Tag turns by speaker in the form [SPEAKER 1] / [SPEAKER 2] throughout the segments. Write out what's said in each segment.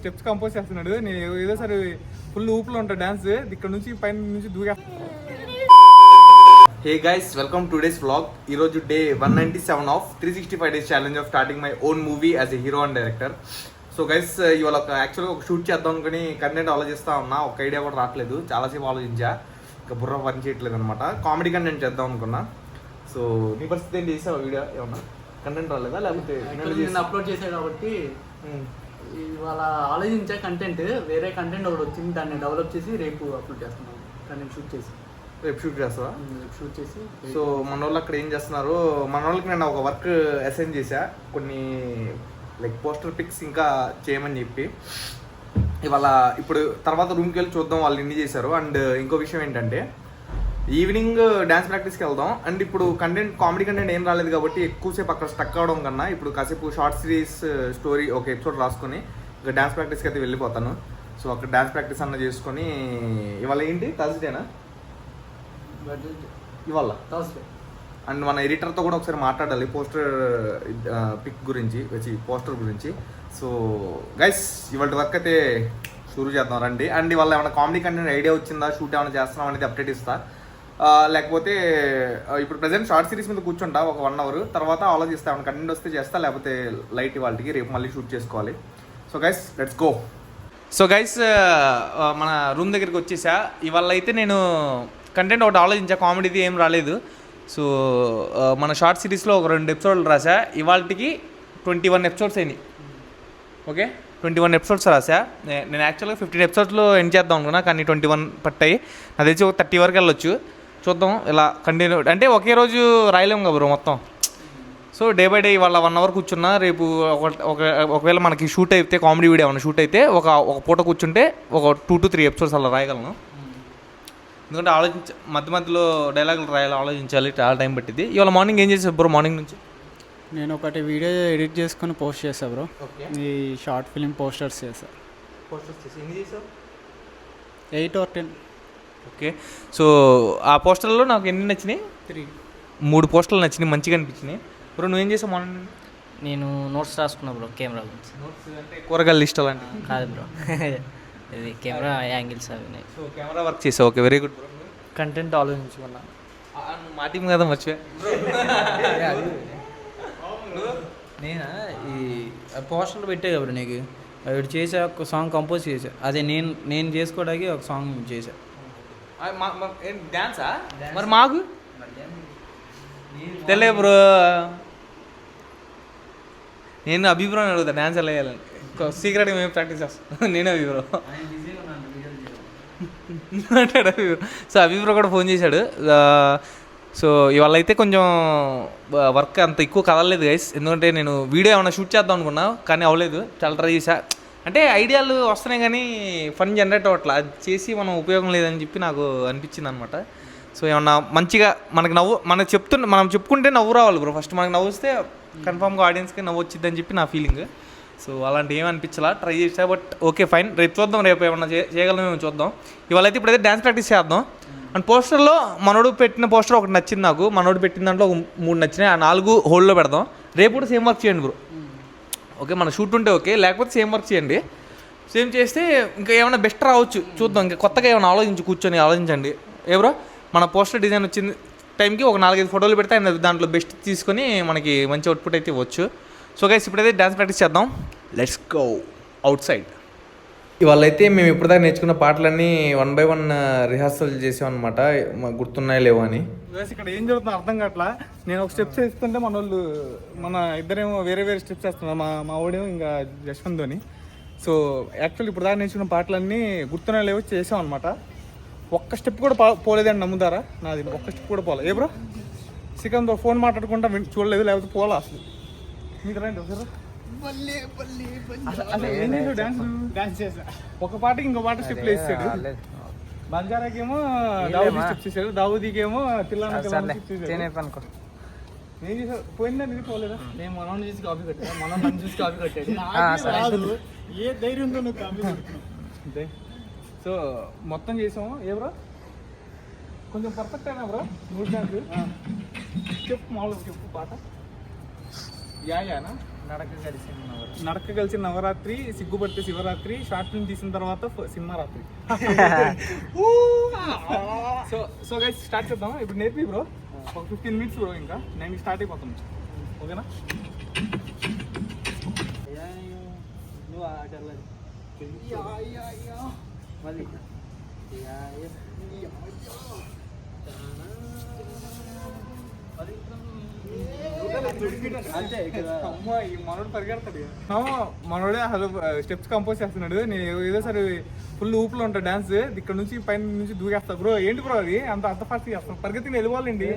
[SPEAKER 1] Steps compose చేస్తున్నాడు. నేను ఏదో సరే ఫుల్ ఊపులో ఉంటా డాన్స్, ఇక్కడ నుంచి పైన నుంచి దూగా. Hey guys, welcome to days vlog. ఈరోజు day 197 of 365 days challenge of starting my own movie as a hero and director. So guys, ఇవాళ యాక్చువల్గా ఒక షూట్ చేద్దాం అనుకుని కంటెంట్ ఆలోచిస్తా ఉన్నా. ఒక ఐడియా కూడా రావట్లేదు, చాలాసేపు ఆలోచించా, ఇంకా బుర్ర పని చేయట్లేదు అనమాట. కామెడీ కంటెంట్ చేద్దాం అనుకున్నా. సో నీ పరిస్థితి ఏం చేసావు? వీడియో ఏమన్నా కంటెంట్ రాలేదా, లేకపోతే
[SPEAKER 2] నేను అప్లోడ్ చేసాను కాబట్టి ఇవాళ ఆలోచించే కంటెంట్ వేరే కంటెంట్ ఒకటి వచ్చింది, దాన్ని డెవలప్ చేసి రేపు అప్లోడ్ చేస్తున్నాను. కంటెంట్ షూట్ చేసి
[SPEAKER 1] రేపు షూట్ చేస్తావా?
[SPEAKER 2] షూట్ చేసి.
[SPEAKER 1] సో మన వాళ్ళు అక్కడ ఏం చేస్తున్నారు, మన వాళ్ళకి నేను ఒక వర్క్ అసైన్ చేశా, కొన్ని లైక్ పోస్టర్ పిక్స్ ఇంకా చేయమని చెప్పి. ఇవాళ ఇప్పుడు తర్వాత రూమ్కి వెళ్ళి చూద్దాం వాళ్ళు ఎన్ని చేశారు. అండ్ ఇంకో విషయం ఏంటంటే ఈవినింగ్ డ్యాన్స్ ప్రాక్టీస్కి వెళ్దాం. అండ్ ఇప్పుడు కంటెంట్ కామెడీ కంటెంట్ ఏం రాలేదు కాబట్టి ఎక్కువసేపు అక్కడ స్టక్ అవడం కన్నా ఇప్పుడు కాసేపు షార్ట్ సిరీస్ స్టోరీ ఒక ఎపిసోడ్ రాసుకొని ఇంకా డ్యాన్స్ ప్రాక్టీస్కి అయితే వెళ్ళిపోతాను. సో అక్కడ డ్యాన్స్ ప్రాక్టీస్ అన్న చేసుకొని. ఇవాళ ఏంటి థర్స్డేనా? ఇవాళ థర్స్డే. అండ్ మన ఎడిటర్తో కూడా ఒకసారి మాట్లాడాలి పోస్టర్ పిక్ గురించి, పోస్టర్ గురించి. సో గైస్, ఇవాళ వర్క్ అయితే షురూ చేద్దాం రండి. అండ్ ఇవాళ ఏమైనా కామెడీ కంటెంట్ ఐడియా వచ్చిందా, షూట్ ఏమైనా చేస్తున్నాం అనేది అప్డేట్ ఇస్తా. లేకపోతే ఇప్పుడు ప్రజెంట్ షార్ట్ సిరీస్ మీద కూర్చుంటా ఒక 1 hour, తర్వాత ఆలోచిస్తా ఏమైనా కంటెంట్ వస్తే చేస్తా, లేకపోతే లైట్ ఇవాళకి రేపు మళ్ళీ షూట్ చేసుకోవాలి. So guys, let's go. So guys, మన రూమ్ దగ్గరికి వచ్చేసా. ఇవాళ అయితే నేను కంటెంట్ ఒకటి ఆలోచించా, కామెడీది ఏం రాలేదు. సో మన షార్ట్ సిరీస్లో ఒక 2 ఎపిసోడ్లు రాసా. ఇవాళకి 21 ఎపిసోడ్స్ అయినాయి. ఓకే, 21 ఎపిసోడ్స్ రాసా. నేను యాక్చువల్గా 15 ఎపిసోడ్స్లో ఎండ్ చేద్దాం అనుకున్నా, కానీ 21 పట్టాయి. నాకు తెలిసి ఒక 30 వరకు వెళ్ళొచ్చు. చూద్దాం ఇలా కంటిన్యూ, అంటే ఒకే రోజు రాయలేము కదా బ్రో మొత్తం. సో డే బై డే ఇవాళ 1 hour కూర్చున్నా. రేపు ఒకవేళ మనకి షూట్ అయితే, కామెడీ వీడియో ఏమైనా షూట్ అయితే ఒక పూట కూర్చుంటే ఒక 2 to 3 ఎపిసోడ్స్ అలా రాయగలను. ఎందుకంటే మధ్య మధ్యలో డైలాగులు రాయాలి, ఆలోచించాలి, చాలా టైం పట్టింది. ఇవాళ మార్నింగ్ ఏం చేసావు బ్రో? మార్నింగ్ నుంచి
[SPEAKER 2] నేను ఒకటి వీడియో ఎడిట్ చేసుకొని పోస్ట్ చేసా బ్రో. ఈ షార్ట్ ఫిలిం పోస్టర్స్ చేసా.
[SPEAKER 1] పోస్టర్స్ చేసి ఎన్ని చేసావు?
[SPEAKER 2] 8 or 10.
[SPEAKER 1] ఓకే. సో ఆ పోస్టర్లో నాకు ఎన్ని నచ్చినాయి? 3 పోస్టర్లు నచ్చినాయి, మంచిగా అనిపించినాయి. బ్రో నువ్వేం చేసావు మార్నింగ్?
[SPEAKER 3] నేను నోట్స్ రాసుకున్నా బ్రో. కెమెరా గురించి.
[SPEAKER 1] నోట్స్ అంటే కూరగాయల లిస్ట్ అలాంటివి
[SPEAKER 3] కాదు బ్రో, ఇది కెమెరా యాంగిల్స్ అవి.
[SPEAKER 1] సో కెమెరా వర్క్ చేసావు. Okay, very good bro.
[SPEAKER 3] Content ఆలోచించుకున్నా.
[SPEAKER 1] మా టీం కదా మర్చిపోయా.
[SPEAKER 3] నేనా ఈ పోస్టర్లు పెట్టే కదా నీకు, అవి చేసా, ఒక సాంగ్ కంపోజ్ చేసా. అదే నేను చేసుకోవడానికి ఒక సాంగ్ చేసా.
[SPEAKER 1] డ్యాన్సా? మరి మాకు తెలియ బ్రో. నేను అభిప్రాయం అడుగుతా డ్యాన్స్ ఎలా వేయాలని. సీక్రెట్గా మేము ప్రాక్టీస్ చేస్తాం. నేనే అభిప్రాయం అంటాడు అభిప్రాయం. సో అభిప్రాయం కూడా ఫోన్ చేశాడు. సో ఇవాళ అయితే కొంచెం వర్క్ అంత ఎక్కువ కదలలేదు గైస్, ఎందుకంటే నేను వీడియో ఏమైనా షూట్ చేద్దాం అనుకున్నా, కానీ అవ్వలేదు. చాలా ట్రై చేశా, అంటే ఐడియాలు వస్తున్నాయి కానీ ఫన్ జనరేట్ అవ్వట్లా. అది చేసి మనం ఉపయోగం లేదని చెప్పి నాకు అనిపించింది అనమాట. సో ఏమన్నా మంచిగా మనం చెప్పుకుంటే నవ్వు రావాలి బ్రో. ఫస్ట్ మనకు నవ్వు వస్తే కన్ఫామ్గా ఆడియన్స్కి నవ్వు వచ్చిద్దని చెప్పి నా ఫీలింగ్. సో అలాంటి ఏమి అనిపించలా, ట్రై చేసా. బట్ ఓకే ఫైన్, రేపు చూద్దాం, రేపు ఏమన్నా చేయగలమేమో చూద్దాం. ఇవాళ అయితే ఇప్పుడైతే డ్యాన్స్ ప్రాక్టీస్ చేద్దాం. అండ్ పోస్టర్లో మనోడు పెట్టిన పోస్టర్ ఒకటి నచ్చింది నాకు. మనోడు పెట్టిన దాంట్లో 3 నచ్చినాయి. ఆ 4 హోల్డ్లో పెడదాం. రేపు కూడా సేమ్ వర్క్ చేయండి బ్రో. ఓకే, మన షూట్ ఉంటే ఓకే, లేకపోతే సేమ్ వర్క్ చేయండి. సేమ్ చేస్తే ఇంకా ఏమైనా బెస్ట్ రావచ్చు, చూద్దాం. ఇంకా కొత్తగా ఏమైనా ఆలోచించండి. ఏ బ్రో, మన పోస్టర్ డిజైన్ వచ్చిన టైంకి ఒక 4-5 ఫోటోలు పెడితే ఆయన దాంట్లో బెస్ట్ తీసుకొని మనకి మంచి అవుట్పుట్ అయితే ఇవ్వచ్చు. సో గైస్, ఇప్పుడైతే డ్యాన్స్ ప్రాక్టీస్ చేద్దాం. Let's go out side. ఇవాళ అయితే మేము ఇప్పటిదాకా నేర్చుకున్న పాటలన్నీ 1 by 1 రిహార్సల్ చేసాం అనమాట, గుర్తున్నాయో లేవో అని. ఇక్కడ ఏం జరుగుతుందో అర్థం కావట్లా. నేను ఒక స్టెప్స్ వేస్తుంటే మన ఇద్దరేమో వేరే స్టెప్స్ వేస్తున్నారు. మా ఓడేమో ఇంకా జశ్వంత్ ధోని. సో యాక్చువల్లీ ఇప్పుడు దాకా నేర్చుకున్న పాటలన్నీ గుర్తున్నాయో లేవో చేసాం అనమాట. ఒక్క స్టెప్ కూడా పోలేదండి, నమ్ముతారా? నాది ఒక్క స్టెప్ కూడా పోలే. ఏ బ్రో, శ్రీకాంత్ ఫోన్ మాట్లాడుకుంటా చూడలేదు, లేకపోతే పోలా అసలు. మీకు రండి ఒకసారి. డాన్స్ చేసా, ఒక పాటకి ఇంకో పాట స్టెప్లు వేసాడు. బంజారాకేమో దావుదీ స్టెప్స్ చేశాడు, దావుదీకేమో తిల్లాన నేను చేసా. పోయిందండి, ఇది పోలేదా?
[SPEAKER 2] నేను మనం చూసి కాపీ కట్టా, మనం చూసి కాపీ కట్టాడు.
[SPEAKER 1] ఏ ధైర్యంతో నువ్వు కాపీ కడుతున్నావు అంతే. సో మొత్తం చేసాము. ఏ బ్రో, కొంచెం పర్ఫెక్ట్ అయినా బ్రో. 3 డాన్స్ చెప్పు, మామూలుగా చెప్పు పాట. యానా
[SPEAKER 4] నడక కలిసి నవరాత్రి, సిగ్గుపడితే శివరాత్రి, షార్ట్ ఫిల్మ్ తీసిన తర్వాత సినిమా రాత్రి. సో గైస్ స్టార్ట్ చేద్దాం. ఇప్పుడు నేర్పి బ్రో, ఒక 15 minutes బ్రో, ఇంకా నేను స్టార్ట్ అయిపోతాం. ఓకేనా? మనోడు పరిగెడతాడు. మనోడే అసలు స్టెప్స్ కంపోజ్ చేస్తున్నాడు. నేను ఏదో సరే ఫుల్ ఊపులో ఉంటా డాన్స్. ఇక్కడ నుంచి పైన నుంచి దూకేస్తా బ్రో. ఏంటి బ్రో అది అంత అంత ఫాస్ట్ చేస్తాను? పరిగెత్తి వెళ్ళిపోవాలండి.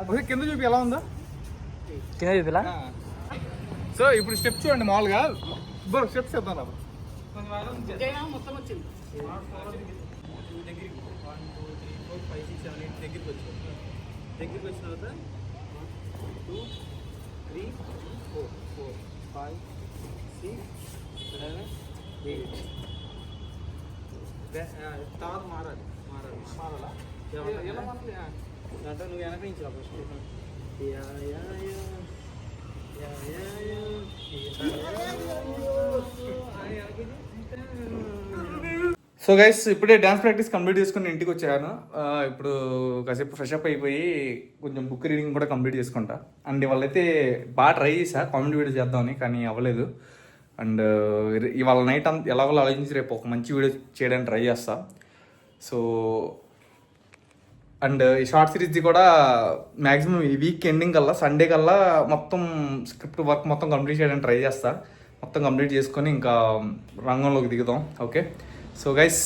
[SPEAKER 4] ఒకసారి కింద చూపి ఎలా ఉందో. సో ఇప్పుడు స్టెప్స్ చూడండి మామూలుగా. బ్రో స్టెప్స్ చేద్దాం రా.
[SPEAKER 2] మొత్తం వచ్చింది.
[SPEAKER 3] దగ్గరికి వచ్చిన తర్వాత 2, 3, 4, 5, 6, 7, 8. తర్వాత మారాలి. దాంట్లో నువ్వు వెనక నుంచి ఫస్ట్.
[SPEAKER 4] సో గైస్ ఇప్పుడే డ్యాన్స్ ప్రాక్టీస్ కంప్లీట్ చేసుకుని ఇంటికి వచ్చాను. ఇప్పుడు కాసేపు ఫ్రెష్ అప్ అయిపోయి కొంచెం బుక్ రీడింగ్ కూడా కంప్లీట్ చేసుకుంటా. అండ్ ఇవాళైతే బాగా ట్రై చేశా కామెడీ వీడియో చేద్దామని, కానీ అవ్వలేదు. అండ్ ఇవాళ నైట్ ఎలాగో ఆలోచించి రేపు ఒక మంచి వీడియో చేయడానికి ట్రై చేస్తా. సో అండ్ ఈ షార్ట్ సిరీస్ది కూడా మ్యాక్సిమం ఈ వీక్ ఎండింగ్ కల్లా, సండే కల్లా మొత్తం స్క్రిప్ట్ వర్క్ మొత్తం కంప్లీట్ చేయడానికి ట్రై చేస్తా. మొత్తం కంప్లీట్ చేసుకొని ఇంకా రంగంలోకి దిగుదాం. ఓకే, సో గైస్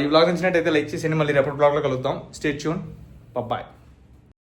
[SPEAKER 4] ఈ వ్లాగ్ నచ్చినట్టయితే లైక్ చేసేయండి. మళ్ళీ రేపటి వ్లాగ్లో కలుద్దాం. Stay tune. బాయ్.